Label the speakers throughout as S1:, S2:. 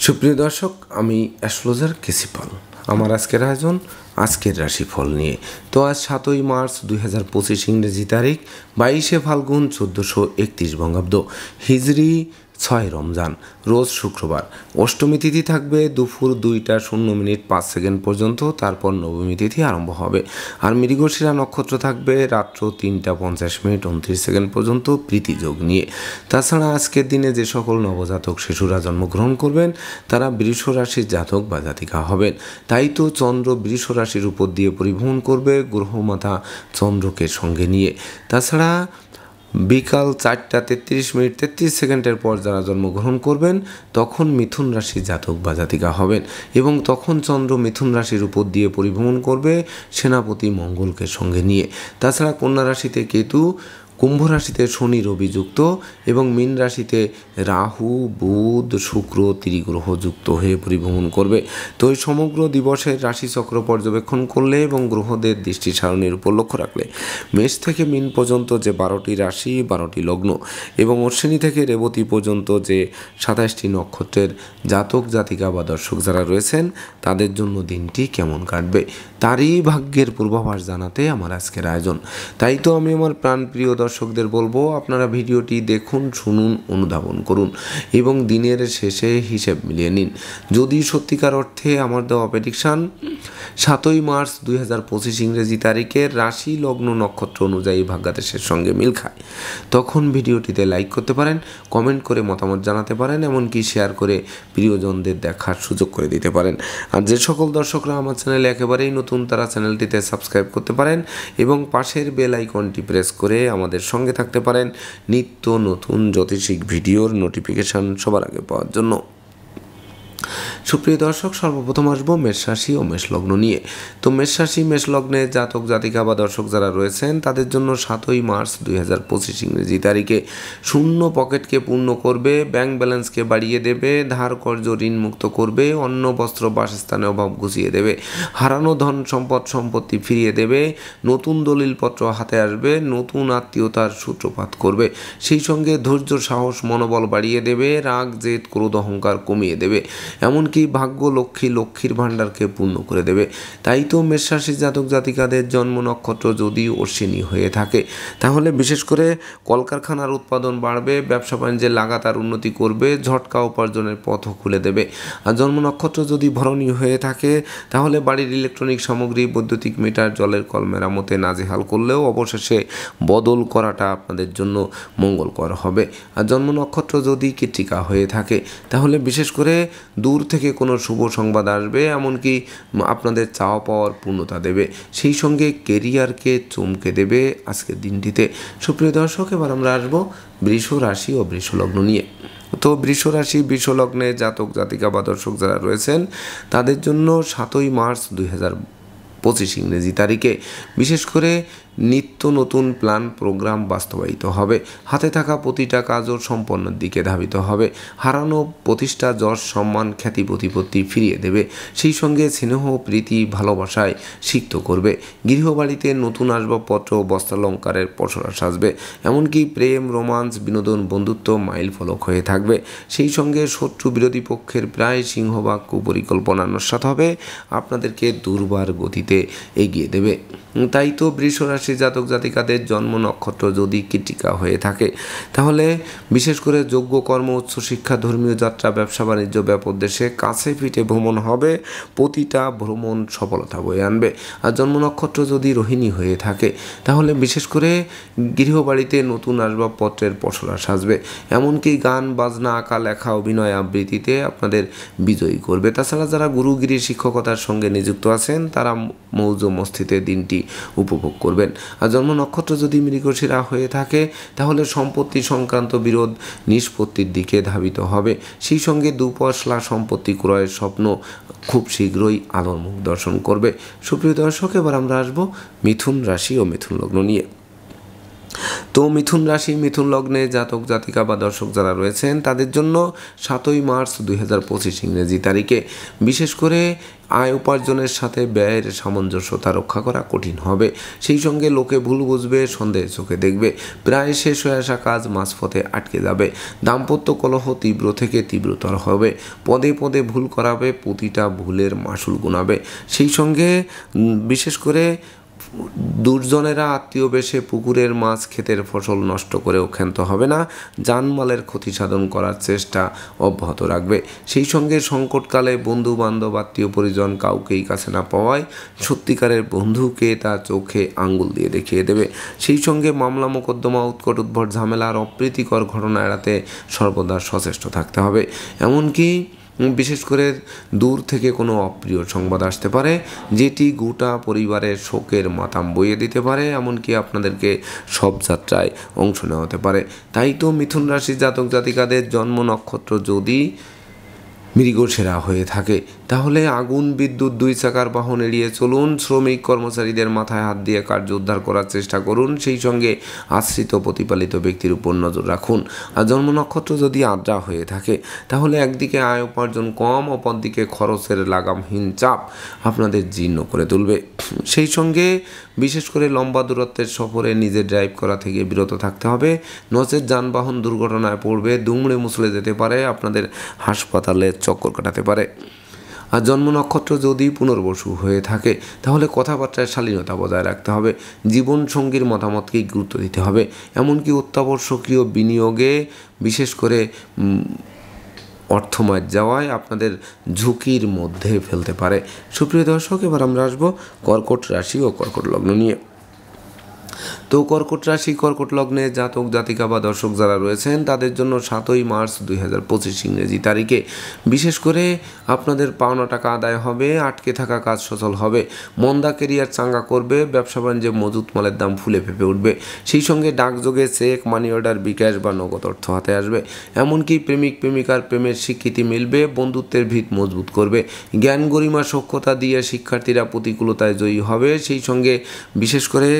S1: সুপ্রিয় দর্শক, আমি অ্যাস্ট্রোলজার কেসি পাল। আমার আজকের আয়োজন আজকের রাশিফল নিয়ে। তো আজ 7ই মার্চ 2025 ইংরেজি তারিখ, 22শে ফাল্গুন 1431 বঙ্গাব্দ, হিজরি 6 রমজান, রোজ শুক্রবার। অষ্টমী তিথি থাকবে দুপুর 2টা 0 মিনিট 5 সেকেন্ড পর্যন্ত, তারপর নবমী তিথি আরম্ভ হবে। আর মৃগশিরা নক্ষত্র থাকবে রাত্র 3টা 50 মিনিট 29 সেকেন্ড পর্যন্ত প্রীতিযোগ নিয়ে। তাছাড়া আজকের দিনে যে সকল নবজাতক শিশুরা জন্মগ্রহণ করবেন তারা বৃষ রাশির জাতক বা জাতিকা হবেন। তাই তো চন্দ্র বৃষ রাশির উপর দিয়ে পরিভ্রমণ করবে গ্রহমাতা চন্দ্রকে সঙ্গে নিয়ে। তাছাড়া বিকাল 4টা 33 মিনিট 33 সেকেন্ডের পর যারা জন্মগ্রহণ করবেন তখন মিথুন রাশির জাতক বা জাতিকা হবেন, এবং তখন চন্দ্র মিথুন রাশির উপর দিয়ে পরিভ্রমণ করবে সেনাপতি মঙ্গলকে সঙ্গে নিয়ে। তাছাড়া কন্যা রাশিতে কেতু, কুম্ভ রাশিতে শনি রবি যুক্ত, এবং মীন রাশিতে রাহু বুধ শুক্র ত্রিগ্রহ যুক্ত হয়ে পরিভ্রমণ করবে। তো এই সমগ্র দিবসের রাশিচক্র পর্যবেক্ষণ করলে এবং গ্রহদের দৃষ্টি সারণীর উপর লক্ষ্য রাখলে মেষ থেকে মীন পর্যন্ত যে 12টি রাশি 12টি লগ্ন, এবং অশ্বিনী থেকে রেবতী পর্যন্ত যে 27টি নক্ষত্রের জাতক জাতিকা বা দর্শক যারা রয়েছেন তাদের জন্য দিনটি কেমন কাটবে তারই ভাগ্যের পূর্বাভাস জানাতে আমার আজকের আয়োজন। তাই তো আমি আমার প্রাণপ্রিয় দর্শকদের বলবো, আপনারা ভিডিওটি দেখুন, শুনুন, অনুধাবন করুন এবং দিনের শেষে হিসেব মিলিয়ে নিন। যদি সত্যিকার অর্থে আমার দেওয়া প্রেডিকশান 7ই মার্চ 2025 ইংরেজি তারিখের রাশি লগ্ন নক্ষত্র অনুযায়ী ভাগ্যাদেশের সঙ্গে মিল খায়, তখন ভিডিওটিতে লাইক করতে পারেন, কমেন্ট করে মতামত জানাতে পারেন, এমনকি শেয়ার করে প্রিয়জনদের দেখার সুযোগ করে দিতে পারেন। আর যে সকল দর্শকরা আমার চ্যানেলে একেবারেই নতুন তারা চ্যানেলটিতে সাবস্ক্রাইব করতে পারেন এবং পাশের বেল আইকনটি প্রেস করে আমাদের সঙ্গে থাকতে পারেন নিত্য নতুন জ্যোতিষিক ভিডিওর নোটিফিকেশান সবার আগে পাওয়ার জন্য। সুপ্রিয় দর্শক, সর্বপ্রথম আসবো মেষ রাশি ও মেষ লগ্ন নিয়ে। তো মেষ রাশি মেষ লগ্নে জাতক জাতিকা বা দর্শক যারা রয়েছেন তাদের জন্য 7ই মার্চ 2025 ইংরেজি তারিখে শূন্য পকেটকে পূর্ণ করবে, ব্যাংক ব্যালেন্সকে বাড়িয়ে দেবে, ধার কর্জ ঋণ মুক্ত করবে, অন্ন বস্ত্র বাসস্থানে অভাব ঘুচিয়ে দেবে, হারানো ধন সম্পত্তি ফিরিয়ে দেবে, নতুন দলিলপত্র হাতে আসবে, নতুন আত্মীয়তার সূত্রপাত করবে, সেই সঙ্গে ধৈর্য সাহস মনোবল বাড়িয়ে দেবে, রাগ জেদ ক্রোধ অহংকার কমিয়ে দেবে, এমনকি ভাগ্য লক্ষ্মীর ভাণ্ডারকে পূর্ণ করে দেবে। তাই তো মেষ রাশির জাতক জাতিকাদের জন্ম নক্ষত্র যদি অশ্বিনী হয়ে থাকে তাহলে বিশেষ করে কলকারখানার উৎপাদন বাড়বে, ব্যবসা বাণিজ্যে লাগাতার উন্নতি করবে, ঝটকা উপার্জনের পথও খুলে দেবে। আর জন্ম নক্ষত্র যদি ভরণী হয়ে থাকে তাহলে বাড়ির ইলেকট্রনিক সামগ্রী, বৈদ্যুতিক মিটার, জলের কল মেরামতে নাজেহাল করলেও অবশেষে বদল করাটা আপনাদের জন্য মঙ্গলকর হবে। আর জন্ম নক্ষত্র যদি কৃত্তিকা হয়ে থাকে তাহলে বিশেষ করে দূর থেকে কোনো শুভ সংবাদ আসবে, এমনকি আপনাদের চাওয়া পাওয়ার পূর্ণতা দেবে, সেই সঙ্গে কেরিয়ারকে চমকে দেবে আজকের দিনটিতে। সুপ্রিয় দর্শক, এবার আমরা আসবো বৃষ রাশি ও বৃষ লগ্ন নিয়ে। তো বৃষ রাশি বৃষ লগ্নে জাতক জাতিকা বা দর্শক যারা রয়েছেন তাদের জন্য 7ই মার্চ 2025 ইংরেজি তারিখে বিশেষ করে নিত্য নতুন প্ল্যান প্রোগ্রাম বাস্তবায়িত হবে, হাতে থাকা প্রতিটা কাজও সম্পন্নের দিকে ধাবিত হবে, হারানো প্রতিষ্ঠা যশ সম্মান খ্যাতি প্রতিপত্তি ফিরিয়ে দেবে, সেই সঙ্গে স্নেহ প্রীতি ভালোবাসায় সিক্ত করবে, গৃহবাড়িতে নতুন আসবাবপত্র বস্ত্রালঙ্কারের পসরা সাজবে, এমনকি প্রেম রোমান্স বিনোদন বন্ধুত্ব মাইল ফলক হয়ে থাকবে, সেই সঙ্গে শত্রু বিরোধী পক্ষের প্রায় সিংহভাগ কুপরিকল্পনা নস্যাৎ হবে, আপনাদেরকে দুর্বার গতিতে এগিয়ে দেবে। তাই তো বৃষ রাশি জাতক জাতিকাদের জন্ম নক্ষত্র যদি কৃত্তিকা হয়ে থাকে তাহলে বিশেষ করে যোগ্য কর্ম, উচ্চশিক্ষা, ধর্মীয় যাত্রা, ব্যবসা বাণিজ্য ব্যাপক দেশে কাছে পিঠে ভ্রমণ হবে, প্রতিটা ভ্রমণ সফলতা বয়ে আনবে। আর জন্ম নক্ষত্র যদি রোহিণী হয়ে থাকে তাহলে বিশেষ করে গৃহবাড়িতে নতুন আসবাবপত্রের পসরা সাজবে, এমনকি গান বাজনা আঁকা লেখা অভিনয় আবৃত্তিতে আপনাদের বিজয়ী করবে। তাছাড়া যারা গুরুগিরি শিক্ষকতার সঙ্গে নিযুক্ত আছেন তারা মৌজ মস্তিতে দিনটি উপভোগ করবেন। আর জন্ম নক্ষত্র যদি মৃগশিরা হয়ে থাকে তাহলে সম্পত্তি সংক্রান্ত বিরোধ নিষ্পত্তির দিকে ধাবিত হবে, সেই সঙ্গে দুপশলা সম্পত্তি ক্রয়ের স্বপ্ন খুব শীঘ্রই আলোর মুখ দর্শন করবে। সুপ্রিয় দর্শক, এবার আমরা আসবো মিথুন রাশি ও মিথুন লগ্ন নিয়ে। তো মিথুন রাশি মিথুন লগ্নে জাতক জাতিকা বা দর্শক যারা রয়েছেন তাদের জন্য 7ই মার্চ 2025 ইংরেজি তারিখে বিশেষ করে আয় উপার্জনের সাথে ব্যয়ের সামঞ্জস্যতা রক্ষা করা কঠিন হবে। সেই সঙ্গে লোকে ভুল বুঝবে, সন্দেহের চোখে দেখবে, প্রায় শেষ হয়ে আসা কাজ মাঝপথে আটকে যাবে। দাম্পত্য কলহ তীব্র থেকে তীব্রতর হবে, পদে পদে ভুল করাবে, প্রতিটা ভুলের মাসুল গুনাবে। সেই সঙ্গে বিশেষ করে দুর্জনেরা আত্মীয় বেশে পুকুরের মাছ ক্ষেতের ফসল নষ্ট করেও ক্ষান্ত হবে না, জানমালের ক্ষতি সাধন করার চেষ্টা অব্যাহত রাখবে। সেই সঙ্গে সংকটকালে বন্ধু বান্ধব আত্মীয় পরিজন কাউকেই কাছে না পাওয়ায় সত্যিকারের বন্ধুকে তার চোখে আঙ্গুল দিয়ে দেখিয়ে দেবে। সেই সঙ্গে মামলা মোকদ্দমা উৎকট উদ্ভট ঝামেলার অপ্রীতিকর ঘটনা এড়াতে সর্বদা সচেষ্ট থাকতে হবে। এমনকি বিশেষ করে দূর থেকে কোনো অপ্রিয় সংবাদ আসতে পারে, যেটি গোটা পরিবারের শোকের মাতাম বইয়ে দিতে পারে, এমনকি আপনাদেরকে শবযাত্রায় অংশ নেওয়া হতে পারে। তাই তো মিথুন রাশির জাতক জাতিকাদের জন্ম নক্ষত্র যদি মৃগশিরা হয়ে থাকে তাহলে আগুন বিদ্যুৎ 2 চাকার বাহন এড়িয়ে চলুন। শ্রমিক কর্মচারীদের মাথায় হাত দিয়ে কার্য উদ্ধার করার চেষ্টা করুন। সেই সঙ্গে আশ্রিত প্রতিপালিত ব্যক্তির উপর নজর রাখুন। আর জন্ম নক্ষত্র যদি আদ্রা হয়ে থাকে তাহলে একদিকে আয় উপার্জন কম, অপরদিকে খরচের লাগামহীন চাপ আপনাদের জীর্ণ করে তুলবে। সেই সঙ্গে বিশেষ করে লম্বা দূরত্বের সফরে নিজে ড্রাইভ করা থেকে বিরত থাকতে হবে, নচেৎ যানবাহন দুর্ঘটনায় পড়বে, দুমড়ে মুচড়ে যেতে পারে, আপনাদের হাসপাতালে চক্কর কাটাতে পারে। আর জন্ম নক্ষত্র যদি পুনর্বসু হয়ে থাকে তাহলে কথাবার্তায় শালীনতা বজায় রাখতে হবে, জীবন সঙ্গীর মতামতকেই গুরুত্ব দিতে হবে, এমনকি অত্যাবশ্যকীয় বিনিয়োগে বিশেষ করে অর্থময় যাওয়ায় আপনাদের ঝুঁকির মধ্যে ফেলতে পারে। সুপ্রিয় দর্শক, এবার আমরা আসবো কর্কট রাশি ও কর্কট লগ্ন নিয়ে। তো কর্কট রাশি কর্কট লগ্নে জাতক জাতিকা বা দর্শক যারা রয়েছেন তাদের জন্য 7ই মার্চ 2025 ইংরেজি তারিখে বিশেষ করে আপনাদের পাওনা টাকা আদায় হবে, আটকে থাকা কাজ সচল হবে, মন্দা কেরিয়ার চাঙ্গা করবে, ব্যবসা বাণিজ্যে মজুত মালের দাম ফুলে ফেঁপে উঠবে। সেই সঙ্গে ডাকযোগে চেক, মানি অর্ডার, বিকাশ বা নগদ অর্থ হাতে আসবে। এমনকি প্রেমিক প্রেমিকার প্রেমের স্বীকৃতি মিলবে, বন্ধুত্বের ভিত মজবুত করবে, জ্ঞান গরিমা সক্ষতা দিয়ে শিক্ষার্থীরা প্রতিকূলতায় জয়ী হবে। সেই সঙ্গে বিশেষ করে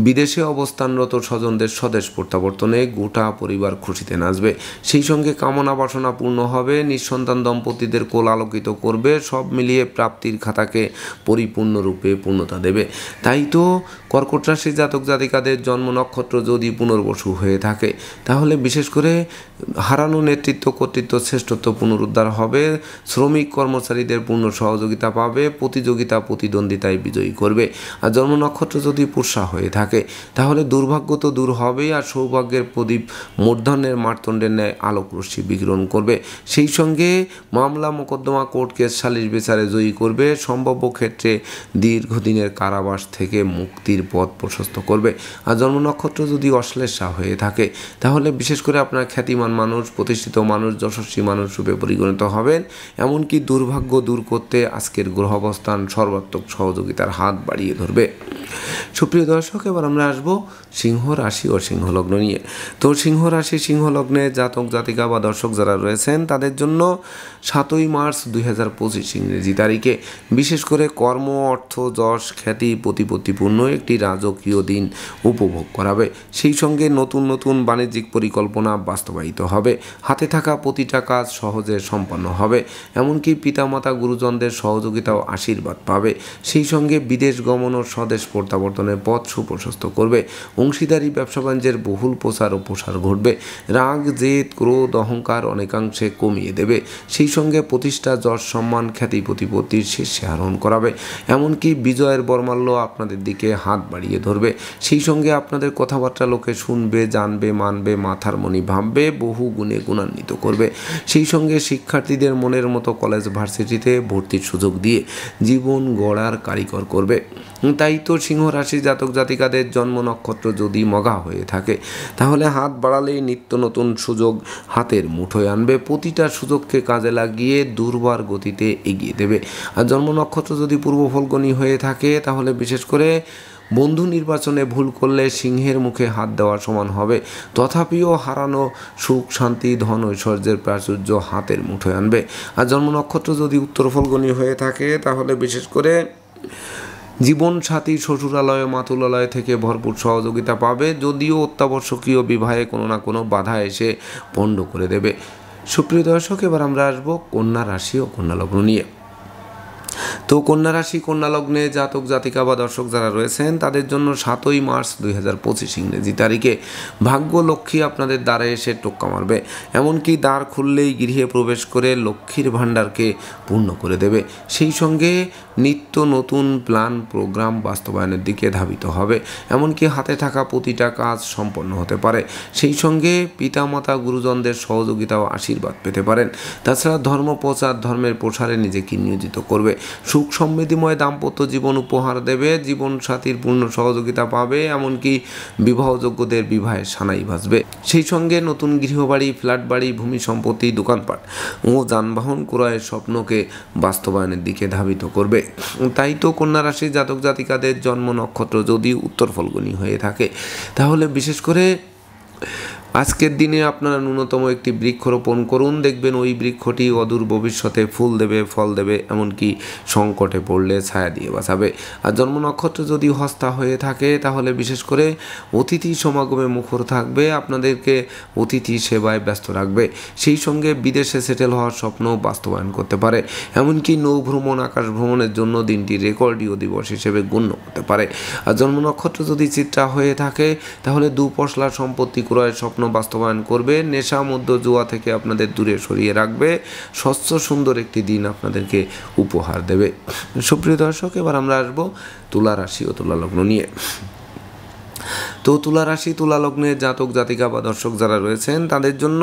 S1: বিদেশে অবস্থানরত স্বজনদের স্বদেশ প্রত্যাবর্তনে গোটা পরিবার খুশিতে নাচবে। সেই সঙ্গে কামনা বাসনা পূর্ণ হবে, নিঃসন্তান দম্পতিদের কোল আলোকিত করবে, সব মিলিয়ে প্রাপ্তির খাতাকে পরিপূর্ণরূপে পূর্ণতা দেবে। তাই তো কর্কট রাশির জাতক জাতিকাদের জন্ম নক্ষত্র যদি পুনর্বসু হয়ে থাকে তাহলে বিশেষ করে হারানো নেতৃত্ব কর্তৃত্ব শ্রেষ্ঠত্ব পুনরুদ্ধার হবে, শ্রমিক কর্মচারীদের পূর্ণ সহযোগিতা পাবে, প্রতিযোগিতা প্রতিদ্বন্দ্বিতায় বিজয়ী করবে। আর জন্ম নক্ষত্র যদি পুষ্যা হয়ে থাকে তাহলে দুর্ভাগ্য তো দূর হবেই, আর সৌভাগ্যের প্রদীপ মূর্ধন্যের মার্তণ্ডের ন্যায় আলোক রশ্মি বিকিরণ করবে। সেই সঙ্গে মামলা মোকদ্দমা কোর্ট কেস সালিশ বিচারে জয়ী করবে, সম্ভাব্য ক্ষেত্রে দীর্ঘদিনের কারাবাস থেকে মুক্তির পথ প্রশস্ত করবে। আর জন্ম নক্ষত্র যদি অশ্লেষা হয়ে থাকে তাহলে বিশেষ করে আপনার খ্যাতিমান মানুষ, প্রতিষ্ঠিত মানুষ, যশস্বী মানুষ রূপে পরিগণিত হবেন। এমনকি দুর্ভাগ্য দূর করতে আজকের গ্রহ অবস্থান সর্বাত্মক সহযোগিতার হাত বাড়িয়ে ধরবে। সুপ্রিয় দর্শক, এবার আমরা আসবো সিংহ রাশি ও সিংহ লগ্ন নিয়ে। তো সিংহ রাশি সিংহ লগ্নে জাতক জাতিকা বা দর্শক যারা রয়েছেন তাদের জন্য 7ই মার্চ 2025 ইংরেজি তারিখে বিশেষ করে কর্ম, অর্থ, যশ, খ্যাতি প্রতিপত্তিপূর্ণ একটি রাজকীয় দিন উপভোগ করাবে। সেই সঙ্গে নতুন নতুন বাণিজ্যিক পরিকল্পনা বাস্তবায়িত হবে, হাতে থাকা প্রতিটা কাজ সহজে সম্পন্ন হবে, এমনকি পিতামাতা গুরুজনদের সহযোগিতা ও আশীর্বাদ পাবে। সেই সঙ্গে বিদেশ গমন ও স্বদেশ প্রত্যাবর্তনের পথ সুপ্রশস্ত করবে, অংশীদারি ব্যবসা বাণিজ্যের বহুল প্রচার ও প্রসার ঘটবে, রাগ, জেদ, ক্রোধ, অহংকার অনেকাংশে কমিয়ে দেবে। সেই সঙ্গে প্রতিষ্ঠা, যশ, সম্মান, খ্যাতি প্রতিপত্তির শীর্ষে আরোহণ করাবে, এমনকি বিজয়ের বর্মাল্য আপনাদের দিকে হাত বাড়িয়ে ধরবে। সেই সঙ্গে আপনাদের কথাবার্তা লোকে শুনবে, জানবে, মানবে, মাথার মনি ভাববে, বহু গুণে গুণান্বিত করবে। সেই সঙ্গে শিক্ষার্থীদের মনের মতো কলেজ ভার্সিটিতে ভর্তির সুযোগ দিয়ে জীবন গড়ার কারিগর করবে। তাই তো সিংহ রাশি জাতক জাতিকাদের জন্ম নক্ষত্র যদি মঘা হয়ে থাকে তাহলে হাত বাড়ালেই নিত্য নতুন সুযোগ হাতের মুঠোয় আনবে, প্রতিটা সুযোগকে কাজে লাগিয়ে দুর্বার গতিতে এগিয়ে দেবে। আর জন্ম নক্ষত্র যদি পূর্ব ফল্গুনী হয়ে থাকে তাহলে বিশেষ করে বন্ধু নির্বাচনে ভুল করলে সিংহের মুখে হাত দেওয়ার সমান হবে, তথাপিও হারানো সুখ, শান্তি, ধন, ঐশ্বর্যের প্রাচুর্য হাতের মুঠোয় আনবে। আর জন্ম নক্ষত্র যদি উত্তর ফল্গুনী হয়ে থাকে তাহলে বিশেষ করে জীবনসাথী শ্বশুরালয় মাতুলালয় থেকে ভরপুর সহযোগিতা পাবে, যদিও অত্যাবশ্যকীয় বিবাহে কোনো না কোনো বাধা এসে পণ্ড করে দেবে। সুপ্রিয় দর্শক, এবার আমরা আসবো কন্যা রাশি ও কন্যা লগ্ন নিয়ে। তো কন্যা রাশি কন্যা লগ্নে জাতক জাতিকা বা দর্শক যারা রয়েছেন তাদের জন্য 7ই মার্চ 2025 ইংরেজি তারিখে ভাগ্য লক্ষ্মী আপনাদের দ্বারে এসে টোক্কা মারবে। এমনকি দ্বার খুললেই গৃহে প্রবেশ করে লক্ষ্মীর ভাণ্ডারকে পূর্ণ করে দেবে। সেই সঙ্গে নিত্য নতুন প্ল্যান প্রোগ্রাম বাস্তবায়নের দিকে ধাবিত হবে। এমনকি হাতে থাকা প্রতিটা কাজ সম্পন্ন হতে পারে। সেই সঙ্গে পিতামাতা গুরুজনদের সহযোগিতা ও আশীর্বাদ পেতে পারেন। তাছাড়া ধর্ম প্রচার ধর্মের প্রসারে নিজেকে নিয়োজিত করবে। সুখ সমৃদ্ধিময় দাম্পত্য জীবন উপহার দেবে। জীবন সাথীর পূর্ণ সহযোগিতা পাবে। এমনকি বিবাহযোগ্যদের বিবাহের সানাই বাজবে। সেই সঙ্গে নতুন গৃহবাড়ি, ফ্ল্যাট বাড়ি, ভূমি সম্পত্তি, দোকানপাট ও যানবাহন ক্রয়ের স্বপ্নকে বাস্তবায়নের দিকে ধাবিত করবে। তাই তো কন্যা রাশির জাতক জাতিকাদের জন্ম নক্ষত্র যদি উত্তর ফল্গুনী হয়ে থাকে, তাহলে বিশেষ করে আজকের দিনে আপনারা ন্যূনতম একটি বৃক্ষরোপণ করুন। দেখবেন ওই বৃক্ষটি অদূর ভবিষ্যতে ফুল দেবে, ফল দেবে, এমনকি সংকটে পড়লে ছায়া দিয়ে বাঁচাবে। আর জন্ম নক্ষত্র যদি হস্তা হয়ে থাকে, তাহলে বিশেষ করে অতিথি সমাগমে মুখর থাকবে, আপনাদেরকে অতিথি সেবায় ব্যস্ত রাখবে। সেই সঙ্গে বিদেশে সেটেল হওয়ার স্বপ্ন বাস্তবায়ন করতে পারে। এমনকি নৌ ভ্রমণ, আকাশ ভ্রমণের জন্য দিনটি রেকর্ডীয় দিবস হিসেবে গণ্য হতে পারে। আর জন্ম নক্ষত্র যদি চিত্রা হয়ে থাকে, তাহলে দুপশলা সম্পত্তি ক্রয়ের স্বপ্ন বাস্তবায়ন করবে। নেশা, মধ্য, জুয়া থেকে আপনাদের দূরে সরিয়ে রাখবে। স্বচ্ছ সুন্দর একটি দিন আপনাদেরকে উপহার দেবে। সুপ্রিয় দর্শক, এবার আমরা আসবো তুলা রাশি ও তুলা লগ্ন নিয়ে। তো তুলা রাশি তুলা লগ্নের জাতক জাতিকা বা দর্শক যারা রয়েছেন তাদের জন্য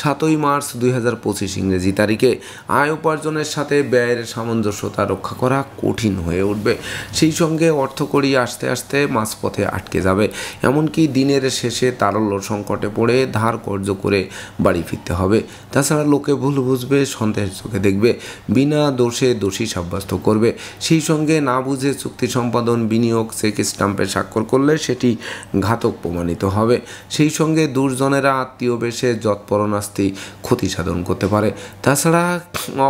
S1: 7ই মার্চ 2025 ইংরেজি তারিখে আয় উপার্জনের সাথে ব্যয়ের সামঞ্জস্যতা রক্ষা করা কঠিন হয়ে উঠবে। সেই সঙ্গে অর্থকড়ি আস্তে আস্তে মাঝপথে আটকে যাবে। এমনকি দিনের শেষে তারল্য সংকটে পড়ে ধার কর্য করে বাড়ি ফিরতে হবে। তাছাড়া লোকে ভুল বুঝবে, সন্দেহের চোখে দেখবে, বিনা দোষে দোষী সাব্যস্ত করবে। সেই সঙ্গে না বুঝে চুক্তি সম্পাদন, বিনিয়োগ, চেক স্ট্যাম্পে স্বাক্ষর করলে সেটি ঘাতক প্রমাণিত হবে। সেই সঙ্গে দুর্জনেরা আত্মীয় বেশে যৎপরনাস্তি ক্ষতি সাধন করতে পারে। তাছাড়া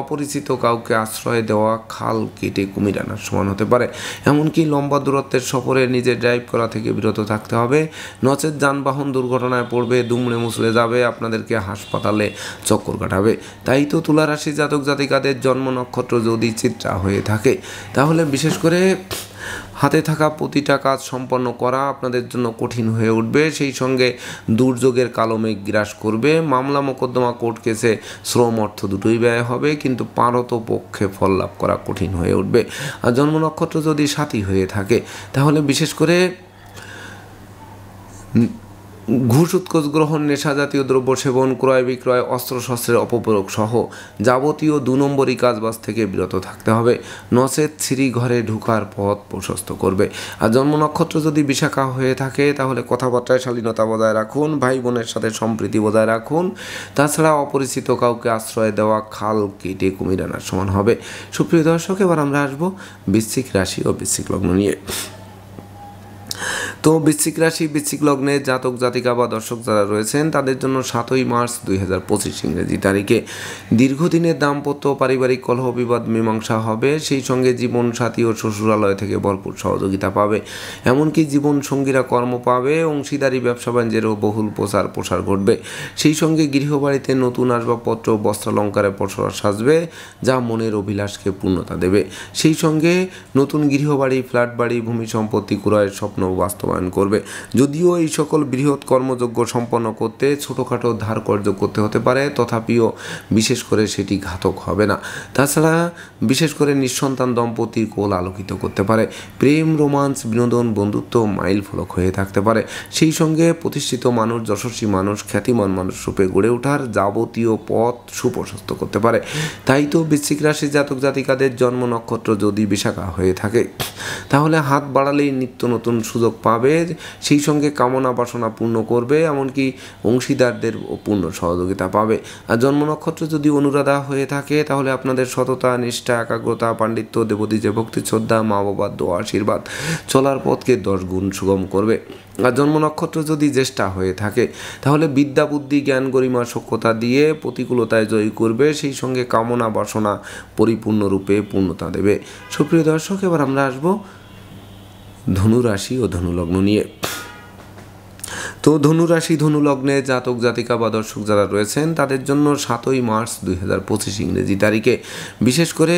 S1: অপরিচিত কাউকে আশ্রয় দেওয়া খাল কেটে কুমির আনার সমান হতে পারে। এমনকি লম্বা দূরত্বের সফরে নিজে ড্রাইভ করা থেকে বিরত থাকতে হবে, নচেত যানবাহন দুর্ঘটনায় পড়বে, দুমড়ে মুচড়ে যাবে, আপনাদেরকে হাসপাতালে চক্কর কাটাবে। তাই তো তুলা রাশি জাতক জাতিকাদের জন্ম নক্ষত্র যদি চিত্রা হয়ে থাকে, তাহলে বিশেষ করে হাতে থাকা প্রতিটা কাজ সম্পন্ন করা আপনাদের জন্য কঠিন হয়ে উঠবে। সেই সঙ্গে দুর্যোগের কালো মেঘ গ্রাস করবে। মামলা মোকদ্দমা, কোর্ট কেসে শ্রম অর্থ দুটোই ব্যয় হবে, কিন্তু পারত পক্ষে ফল লাভ করা কঠিন হয়ে উঠবে। আর জন্ম নক্ষত্র যদি সাথী হয়ে থাকে, তাহলে বিশেষ করে ঘুষ, উৎকোচ গ্রহণ, নেশাজাতীয় দ্রব্য সেবন, ক্রয় বিক্রয়, অস্ত্রশস্ত্রের অপপ্রয়োগ সহ যাবতীয় 2 নম্বরই কাজবাজ থেকে বিরত থাকতে হবে, নচেত ছিরি ঘরে ঢুকার পথ প্রশস্ত করবে। আর জন্ম নক্ষত্র যদি বিশাখা হয়ে থাকে, তাহলে কথাবার্তায় শালীনতা বজায় রাখুন, ভাই বোনের সাথে সম্প্রীতি বজায় রাখুন। তাছাড়া অপরিচিত কাউকে আশ্রয় দেওয়া খাল কেটে কুমির আনার সমান হবে। সুপ্রিয় দর্শক, এবার আমরা আসবো বৃশ্চিক রাশি ও বৃশ্চিক লগ্ন নিয়ে। তো বৃশ্চিক রাশি বৃশ্চিক লগ্নে জাতক জাতিকা বা দর্শক যারা রয়েছেন তাদের জন্য 7ই মার্চ 2025 ইংরেজি তারিখে দীর্ঘদিনের দাম্পত্য পারিবারিক কলহ বিবাদ মীমাংসা হবে। সেই সঙ্গে জীবন সাথী ও শ্বশুরালয় থেকে ভরপুর সহযোগিতা পাবে। এমনকি জীবন সঙ্গীরা কর্ম পাবে, অংশীদারি ব্যবসা বাণিজ্যেরও বহুল প্রসার ঘটবে। সেই সঙ্গে গৃহবাড়িতে নতুন আসবাবপত্র, বস্ত্রালঙ্কারে পসরা সাজবে, যা মনের অভিলাষকে পূর্ণতা দেবে। সেই সঙ্গে নতুন গৃহবাড়ি, ফ্ল্যাট বাড়ি, ভূমি সম্পত্তি ক্রয়ের স্বপ্ন বাস্তবায়ন করবে। যদিও এই সকল বৃহৎ কর্মযজ্ঞ সম্পন্ন করতে ছোটোখাটো ধার কর্য করতে হতে পারে, তথাপিও বিশেষ করে সেটি ঘাতক হবে না। তাছাড়া বিশেষ করে নিঃসন্তান দম্পতির কোল আলোকিত করতে পারে। প্রেম, রোমান্স, বিনোদন, বন্ধুত্ব মাইল ফলক হয়ে থাকতে পারে। সেই সঙ্গে প্রতিষ্ঠিত মানুষ, যশস্বী মানুষ, খ্যাতিমান মানুষ রূপে গড়ে ওঠার যাবতীয় পথ সুপ্রশস্ত করতে পারে। তাই তো বৃশ্চিক রাশির জাতক জাতিকাদের জন্ম নক্ষত্র যদি বিশাখা হয়ে থাকে, তাহলে হাত বাড়ালেই নিত্য নতুন সুযোগ পাবে। সেই সঙ্গে কামনা বাসনা পূর্ণ করবে, এমনকি অংশীদারদের পূর্ণ সহযোগিতা পাবে। আর জন্ম নক্ষত্র যদি অনুরাধা হয়ে থাকে, তাহলে আপনাদের সততা, নিষ্ঠা, একাগ্রতা, পাণ্ডিত্য, দেবদীজে ভক্তি, শ্রদ্ধা, মা বাবার দোয়া, আশীর্বাদ চলার পথকে 10 গুণ সুগম করবে। আর জন্ম নক্ষত্র যদি জ্যেষ্ঠা হয়ে থাকে, তাহলে বিদ্যা, বুদ্ধি, জ্ঞান, গরিমা, সক্ষতা দিয়ে প্রতিকূলতায় জয়ী করবে। সেই সঙ্গে কামনা বাসনা পরিপূর্ণরূপে পূর্ণতা দেবে। সুপ্রিয় দর্শক, এবার আমরা আসবো ধনুরাশি ও ধনুলগ্ন নিয়ে। তো ধনুরাশি ধনুলগ্নে জাতক জাতিকা বা দর্শক যারা রয়েছেন তাদের জন্য 7ই মার্চ 2025 ইংরেজি তারিখে বিশেষ করে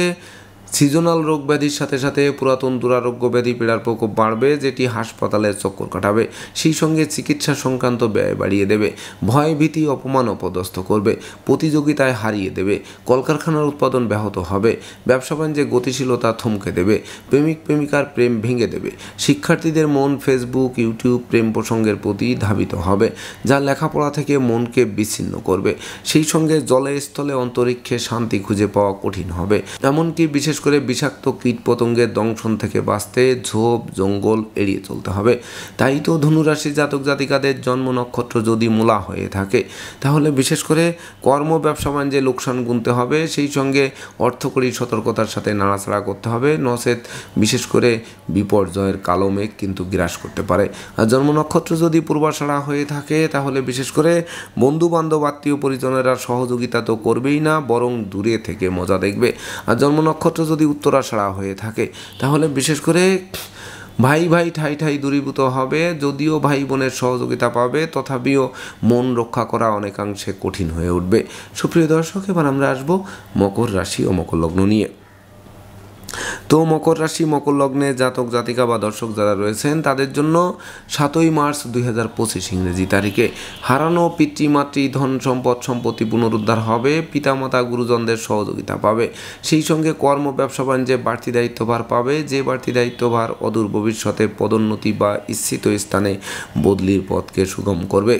S1: সিজনাল রোগ ব্যাধির সাথে সাথে পুরাতন দুরারোগ্য ব্যাধি পীড়ার প্রকোপ বাড়বে, যেটি হাসপাতালের চক্কর কাটাবে। সেই সঙ্গে চিকিৎসা সংক্রান্ত ব্যয় বাড়িয়ে দেবে, ভয় ভীতি অপমান অপদস্থ করবে, প্রতিযোগিতায় হারিয়ে দেবে, কলকারখানার উৎপাদন ব্যাহত হবে, ব্যবসা বাণিজ্যে গতিশীলতা থমকে দেবে, প্রেমিক প্রেমিকার প্রেম ভেঙে দেবে, শিক্ষার্থীদের মন ফেসবুক ইউটিউব প্রেম প্রসঙ্গের প্রতি ধাবিত হবে, যা লেখাপড়া থেকে মনকে বিচ্ছিন্ন করবে। সেই সঙ্গে জলে স্থলে অন্তরিক্ষে শান্তি খুঁজে পাওয়া কঠিন হবে। এমনকি বিশেষ করে বিষাক্ত কীটপতঙ্গের দংশন থেকে বাঁচতে ঝোপ জঙ্গল এড়িয়ে চলতে হবে। তাই তো ধনুরাশি জাতক জাতিকাদের জন্ম নক্ষত্র যদি মূলা হয়ে থাকে তাহলে বিশেষ করে কর্ম ব্যবসা বাণিজ্যে লোকসান গুনতে হবে। সেই সঙ্গে অর্থকরী সতর্কতার সাথে নাড়াচাড়া করতে হবে, নচেত বিশেষ করে বিপর্যয়ের কালো মেঘ কিন্তু গ্রাস করতে পারে। আর জন্ম নক্ষত্র যদি পূর্বাষাঢ়া হয়ে থাকে তাহলে বিশেষ করে বন্ধু বান্ধব আত্মীয় পরিজনেরা সহযোগিতা তো করবেই না, বরং দূরে থেকে মজা দেখবে। আর জন্ম নক্ষত্র যদি উত্তরাষাঢ়া হয়ে থাকে তাহলে বিশেষ করে ভাই ভাই ঠাই ঠাই দূরীভূত হবে। যদিও ভাই বোনের সহযোগিতা পাবে, তথাপিও মন রক্ষা করা অনেকাংশে কঠিন হয়ে উঠবে। সুপ্রিয় দর্শক, এবার আমরা আসবো মকর রাশি ও মকর লগ্ন নিয়ে। তো মকর রাশি মকর লগ্নে জাতক জাতিকা বা দর্শক যারা রয়েছেন তাদের জন্য 7ই মার্চ 2025 ইংরেজি তারিখে হারানো পিতৃমাতৃ ধন সম্পদ সম্পত্তি পুনরুদ্ধার হবে, পিতামাতা গুরুজনদের সহযোগিতা পাবে। সেই সঙ্গে কর্ম ব্যবসা বাণিজ্যে বাড়তি দায়িত্বভার পাবে, যে বাড়তি দায়িত্বভার অদূর ভবিষ্যতে পদোন্নতি বা ইচ্ছিত স্থানে বদলির পথকে সুগম করবে।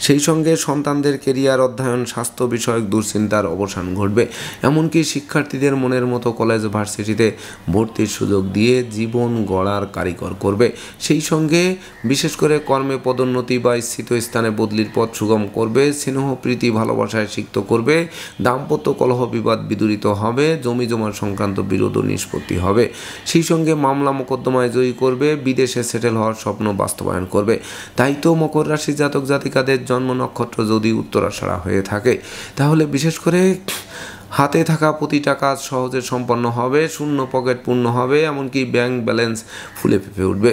S1: সেই সঙ্গে সন্তানদের কেরিয়ার অধ্যয়ন স্বাস্থ্য বিষয়ক দুশ্চিন্তার অবসান ঘটবে। এমনকি শিক্ষার্থীদের মনের মতো কলেজ ভার্সিটিতে ভর্তির সুযোগ দিয়ে জীবন গড়ার কারিগর করবে। সেই সঙ্গে বিশেষ করে কর্মে পদোন্নতি বা ইচ্ছিত স্থানে বদলির পথ সুগম করবে, স্নেহ প্রীতি ভালোবাসায় সিক্ত করবে, দাম্পত্য কলহ বিবাদ বিদূরিত হবে, জমি জমা সংক্রান্ত বিরোধ নিষ্পত্তি হবে। সেই সঙ্গে মামলা মোকদ্দমায় জয়ী করবে, বিদেশে সেটেল হওয়ার স্বপ্ন বাস্তবায়ন করবে। তাই তো মকর রাশি জাতক জাতিকাদের জন্ম নক্ষত্র যদি উত্তরাষাঢ়া হয়ে থাকে তাহলে বিশেষ করে হাতে থাকা প্রতিটা কাজ সহজে সম্পন্ন হবে, শূন্য পকেট পূর্ণ হবে, এমনকি ব্যাংক ব্যালেন্স ফুলে ফেঁপে উঠবে।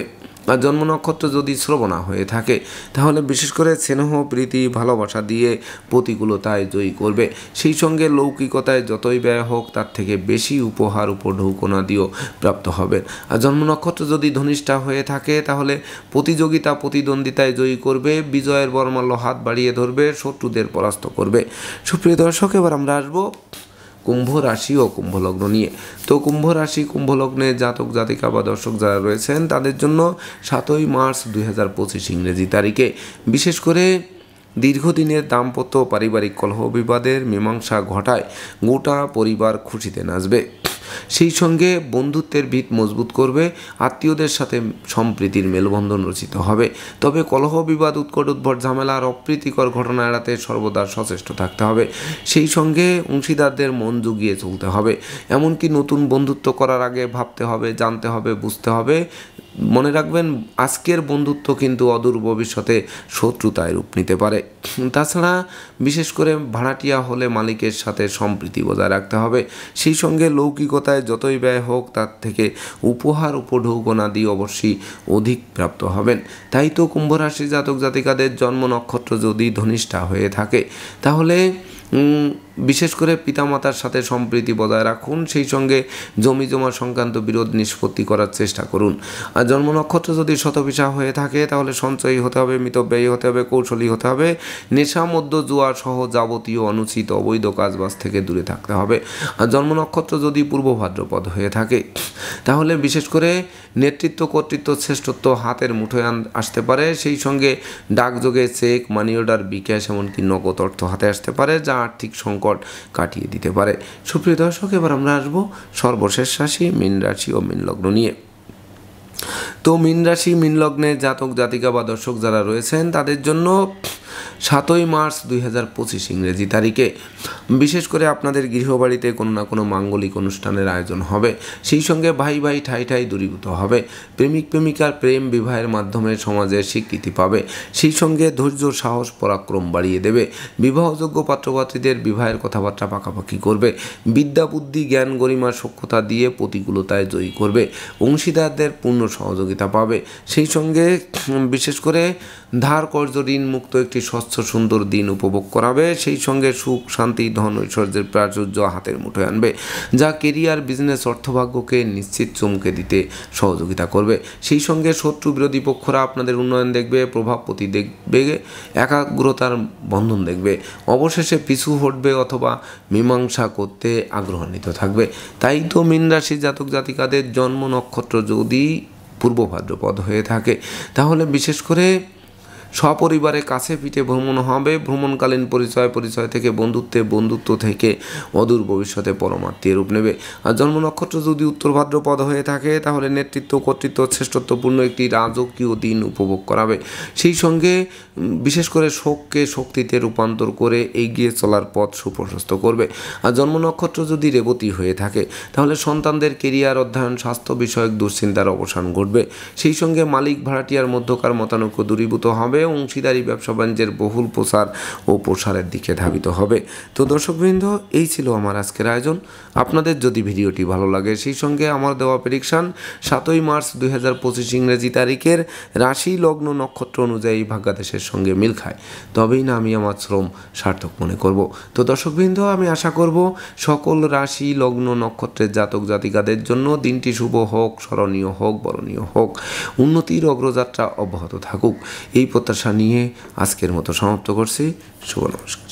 S1: আর জন্ম নক্ষত্র যদি শ্রবণা হয়ে থাকে তাহলে বিশেষ করে স্নেহ প্রীতি ভালোবাসা দিয়ে প্রতিকূলতায় জয়ী করবে। সেই সঙ্গে লৌকিকতায় যতই ব্যয় হোক তার থেকে বেশি উপহার উপঢৌকনা দিয়েও প্রাপ্ত হবে। আর জন্ম নক্ষত্র যদি ধনিষ্ঠা হয়ে থাকে তাহলে প্রতিযোগিতা প্রতিদ্বন্দ্বিতায় জয়ী করবে, বিজয়ের বর্মাল্য হাত বাড়িয়ে ধরবে, শত্রুদের পরাস্ত করবে। সুপ্রিয় দর্শক, এবার আমরা আসবো কুম্ভ রাশি ও কুম্ভ লগ্ন নিয়ে। তো কুম্ভ রাশি কুম্ভ লগ্নে জাতক জাতিকা বা দর্শক যারা রয়েছেন তাদের জন্য 7ই মার্চ 2025 ইংরেজি তারিখে বিশেষ করে দীর্ঘদিনের দাম্পত্য পারিবারিক কলহ বিবাদের মীমাংসা ঘটায় গোটা পরিবার খুশিতে নাচবে। সেই সঙ্গে বন্ধুত্বের ভিত মজবুত করবে, আত্মীয়দের সাথে সম্প্রীতির মেলবন্ধন রচিত হবে। তবে কলহ বিবাদ উৎকট উদ্ভট ঝামেলা আর অপ্রীতিকর ঘটনা এড়াতে সর্বদা সচেষ্ট থাকতে হবে। সেই সঙ্গে অংশীদারদের মন জুগিয়ে চলতে হবে। এমনকি নতুন বন্ধুত্ব করার আগে ভাবতে হবে, জানতে হবে, বুঝতে হবে। মনে রাখবেন, আজকের বন্ধুত্ব কিন্তু অদূর ভবিষ্যতে শত্রুতায় রূপ নিতে পারে। তাছাড়া বিশেষ করে ভাড়াটিয়া হলে মালিকের সাথে সম্প্রীতি বজায় রাখতে হবে। সেই সঙ্গে লৌকিকতায় যতই ব্যয় হোক তার থেকে উপহার উপঢৌকনা দিয়ে অবশ্যই অধিক প্রাপ্ত হবেন। তাই তো কুম্ভ রাশি জাতক জাতিকাদের জন্ম নক্ষত্র যদি ধনিষ্ঠা হয়ে থাকে তাহলে বিশেষ করে পিতামাতার সাথে সম্প্রীতি বজায় রাখুন। সেই সঙ্গে জমি জমা সংক্রান্ত বিরোধ নিষ্পত্তি করার চেষ্টা করুন। আর জন্ম নক্ষত্র যদি শতভিসা হয়ে থাকে তাহলে সঞ্চয়ী হতে হবে, মিতব্যয়ী হতে হবে, কৌশলী হতে হবে, নেশা মধ্য জুয়া সহ যাবতীয় অনুচিত অবৈধ কাজবাজ থেকে দূরে থাকতে হবে। আর জন্ম নক্ষত্র যদি পূর্ব ভাদ্রপদ হয়ে থাকে তাহলে বিশেষ করে নেতৃত্ব কর্তৃত্ব শ্রেষ্ঠত্ব হাতের মুঠোয় আসতে পারে। সেই সঙ্গে ডাকযোগে চেক মানি অর্ডার বিকাশ এমনকি নগদ অর্থ হাতে আসতে পারে, যা আর্থিক সংকট কাটিয়ে দিতে পারে। সুপ্রিয় দর্শক, এবার আমরা আসবো সর্বশেষ রাশি মীন রাশি ও মীন লগ্ন নিয়ে। তো মীন রাশি মীন লগ্নে জাতক জাতিকা বা দর্শক যারা রয়েছেন তাদের জন্য 7ই মার্চ 2025 ইংরেজি তারিখে বিশেষ করে আপনাদের গৃহবাড়িতে কোনো না কোনো মাঙ্গলিক অনুষ্ঠানের আয়োজন হবে। সেই সঙ্গে ভাই ভাই ঠাই ঠাই দূরীভূত হবে। প্রেমিক প্রেমিকার প্রেম বিবাহের মাধ্যমে সমাজে স্বীকৃতি পাবে। সেই সঙ্গে ধৈর্য সাহস পরাক্রম বাড়িয়ে দেবে। বিবাহযোগ্য পাত্রপাত্রীদের বিবাহের কথাবার্তা পাকাপাকি করবে। বিদ্যা বুদ্ধি জ্ঞান গরিমা সক্ষতা দিয়ে প্রতিকূলতায় জয়ী করবে। অংশীদারদের পূর্ণ সহযোগিতা পাবে। সেই সঙ্গে বিশেষ করে ধার কর্জ ঋণ মুক্ত একটি স্বচ্ছ সুন্দর দিন উপভোগ করাবে। সেই সঙ্গে সুখ শান্তি ধন ঐশ্বর্যের প্রাচুর্য হাতের মুঠোয় আনবে, যা কেরিয়ার বিজনেস অর্থভাগ্যকে নিশ্চিত চমকে দিতে সহযোগিতা করবে। সেই সঙ্গে শত্রু বিরোধী পক্ষরা আপনাদের উন্নয়ন দেখবে, প্রভাবপতি দেখবে, একাগ্রতার বন্ধন দেখবে, অবশেষে পিছু হটবে অথবা মীমাংসা করতে আগ্রহান্বিত থাকবে। তাই তো মীন রাশি জাতক জাতিকাদের জন্ম নক্ষত্র যদি পূর্ব ভাদ্রপদ হয়ে থাকে তাহলে বিশেষ করে সপরিবারে কাছে পিঠে ভ্রমণ হবে। ভ্রমণকালীন পরিচয় থেকে বন্ধুত্ব থেকে অদূর ভবিষ্যতে পরমাত্মীয় রূপ নেবে। আর জন্ম নক্ষত্র যদি উত্তর ভাদ্রপদ হয়ে থাকে তাহলে নেতৃত্ব কর্তৃত্ব শ্রেষ্ঠত্বপূর্ণ একটি রাজকীয় দিন উপভোগ করাবে। সেই সঙ্গে বিশেষ করে শোককে শক্তিতে রূপান্তর করে এগিয়ে চলার পথ সুপ্রশস্ত করবে। আর জন্ম নক্ষত্র যদি রেবতী হয়ে থাকে তাহলে সন্তানদের কেরিয়ার অধ্যয়ন স্বাস্থ্য বিষয়ক দুশ্চিন্তার অবসান ঘটবে। সেই সঙ্গে মালিক ভাড়াটিয়ার মধ্যকার মতানৈক্য দূরীভূত হবে। অংশীদারি ব্যবসা বাণিজ্যের বহুল প্রসারের দিকে ধাবিত হবে। তো দর্শকবৃন্দ, এই ছিল আমার আজকের আয়োজন। আপনাদের যদি ভিডিওটি ভালো লাগে সেই সঙ্গে আমার দেওয়া প্রেডিকশন 7ই মার্চ 2025 ইংরেজি তারিখের রাশি লগ্ন নক্ষত্র অনুযায়ী ভাগ্যাদেশের সঙ্গে মিল খায়, তবেই না আমি আমার শ্রম সার্থক মনে করব। তো দর্শকবৃন্দ, আমি আশা করব সকল রাশি লগ্ন নক্ষত্রের জাতক জাতিকাদের জন্য দিনটি শুভ হোক, স্মরণীয় হোক, বরণীয় হোক, উন্নতির অগ্রযাত্রা অব্যাহত থাকুক, এই প্রত্যাশা নিয়ে আজকের মতো সমাপ্ত করছি। শুভ নমস্কার।